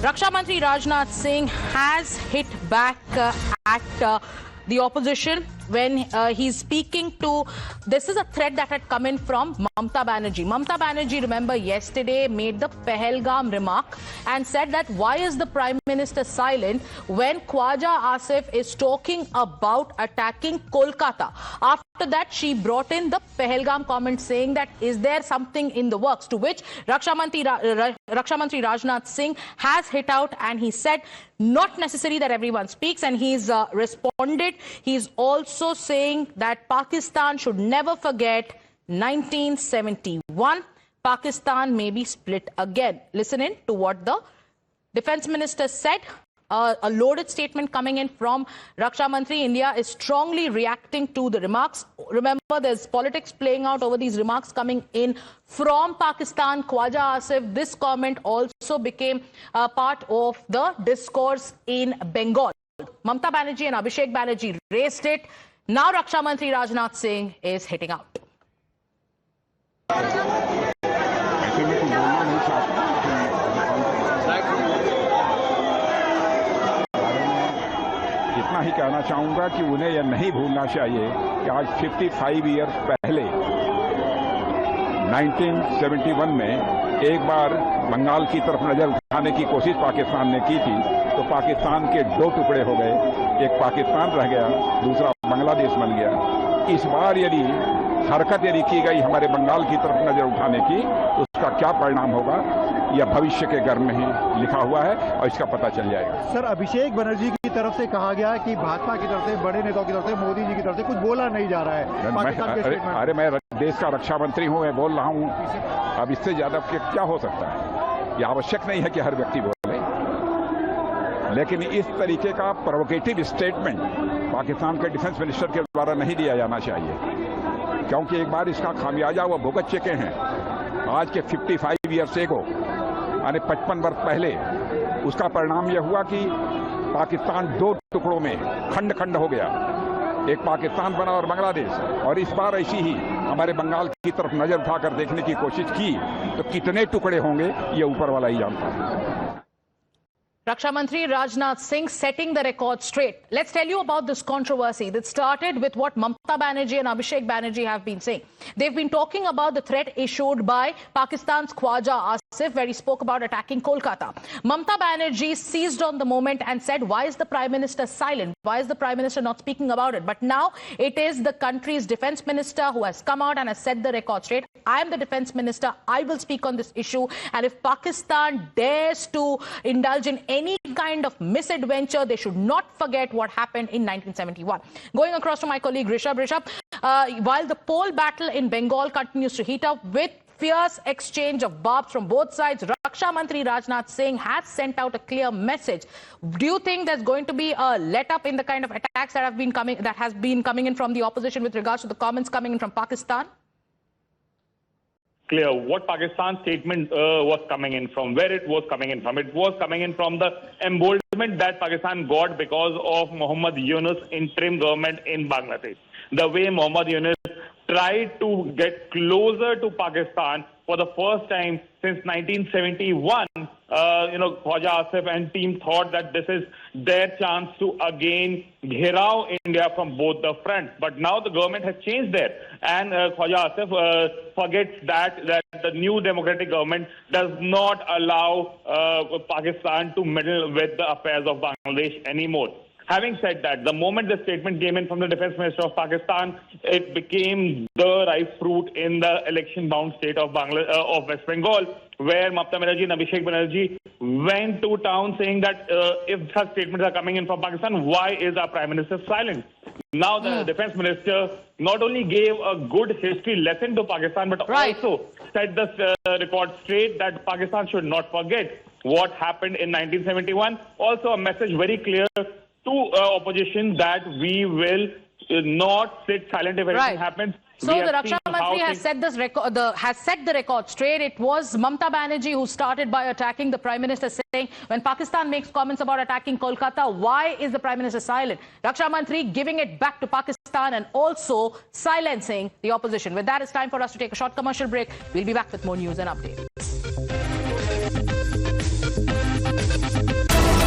Raksha Mantri Rajnath Singh has hit back at the opposition when he's speaking to, this is a threat that had come in from Mamata Banerjee. Mamata Banerjee, remember, yesterday made the Pahalgam remark and said that why is the Prime Minister silent when Khwaja Asif is talking about attacking Kolkata? After that, she brought in the Pahalgam comment saying that is there something in the works, to which Raksha Mantri Rajnath Singh has hit out and he said not necessary that everyone speaks, and he's responded. He's also saying that Pakistan should never forget 1971. Pakistan may be split again. Listen in to what the Defence Minister said. A loaded statement coming in from Raksha Mantri. India is strongly reacting to the remarks. Remember, there's politics playing out over these remarks coming in from Pakistan. Khwaja Asif, this comment also became a part of the discourse in Bengal. Mamata Banerjee and Abhishek Banerjee raised it. Now Raksha Mantri Rajnath Singh is hitting out. इतना ही कहना चाहूंगा कि उन्हें यह नहीं भूलना चाहिए कि आज 55 इयर्स पहले 1971 में एक बार बंगाल की तरफ नजर उठाने की कोशिश पाकिस्तान ने की थी, तो पाकिस्तान के दो टुकड़े हो गए, एक पाकिस्तान रह गया, दूसरा बांग्लादेश बन गया। इस बार यदि हरकत की गई हमारे बंगाल की तरफ नजर उठाने की, तो उसका क्या परिणाम होगा यह भविष्य के घर में ही लिखा हुआ है और इसका पता चल जाएगा। सर, अभिषेक बनर्जी की तरफ से कहा गया कि भाजपा की तरफ से, बड़े नेताओं की तरफ से, मोदी जी की तरफ से कुछ बोला नहीं जा रहा है पाकिस्तान के स्टेटमेंट। अरे मैं देश का रक्षा मंत्री हूं, मैं बोल रहा हूं, अब इससे ज्यादा क्या हो सकता है? यह आवश्यक नहीं है कि हर व्यक्ति बोले, लेकिन इस तरीके का प्रोवोकेटिव स्टेटमेंट पाकिस्तान के डिफेंस मिनिस्टर के द्वारा नहीं दिया जाना चाहिए, क्योंकि एक बार इसका खामियाजा वो भुगत चुके हैं। आज के 55 ईयर्स एगो, यानी 55 वर्ष पहले, उसका परिणाम यह हुआ कि पाकिस्तान दो टुकड़ों में खंड खंड हो गया, एक पाकिस्तान बना और बांग्लादेश। और इस बार ऐसी ही हमारे बंगाल की तरफ नजर उठाकर देखने की कोशिश की तो कितने टुकड़े होंगे ये ऊपर वाला ही जानता है। Raksha Mantri Rajnath Singh setting the record straight. Let's tell you about this controversy that started with what Mamata Banerjee and Abhishek Banerjee have been saying. They've been talking about the threat issued by Pakistan's Khwaja Asif, where he spoke about attacking Kolkata. Mamata Banerjee seized on the moment and said, why is the Prime Minister silent? Why is the Prime Minister not speaking about it? But now it is the country's Defence Minister who has come out and has set the record straight. I am the Defence Minister. I will speak on this issue. And if Pakistan dares to indulge in any kind of misadventure, they should not forget what happened in 1971. Going across to my colleague Rishabh, while the poll battle in Bengal continues to heat up with fierce exchange of barbs from both sides, Raksha Mantri Rajnath Singh has sent out a clear message. Do you think there's going to be a let-up in the kind of attacks that has been coming in from the opposition with regards to the comments coming in from Pakistan? Clear what Pakistan's statement was coming in from, where it was coming in from. It was coming in from the emboldenment that Pakistan got because of Muhammad Yunus' interim government in Bangladesh. The way Muhammad Yunus tried to get closer to Pakistan for the first time since 1971, Khwaja Asif and team thought that this is their chance to again gherav India from both the fronts. But now the government has changed there, and Khwaja Asif forgets that the new democratic government does not allow Pakistan to meddle with the affairs of Bangladesh anymore. Having said that, the moment the statement came in from the Defence Minister of Pakistan, it became the ripe fruit in the election-bound state of West Bengal, where Mamata Banerjee and Abhishek Banerjee went to town saying that if such statements are coming in from Pakistan, why is our Prime Minister silent? Now the Defence Minister not only gave a good history lesson to Pakistan, but also set the record straight that Pakistan should not forget what happened in 1971. Also a message very clear to opposition that we will not sit silent if anything happens. So the Raksha Mantri has set the record straight. It was Mamata Banerjee who started by attacking the Prime Minister, saying when Pakistan makes comments about attacking Kolkata, why is the Prime Minister silent? Raksha Mantri giving it back to Pakistan and also silencing the opposition. With that, it's time for us to take a short commercial break. We'll be back with more news and updates.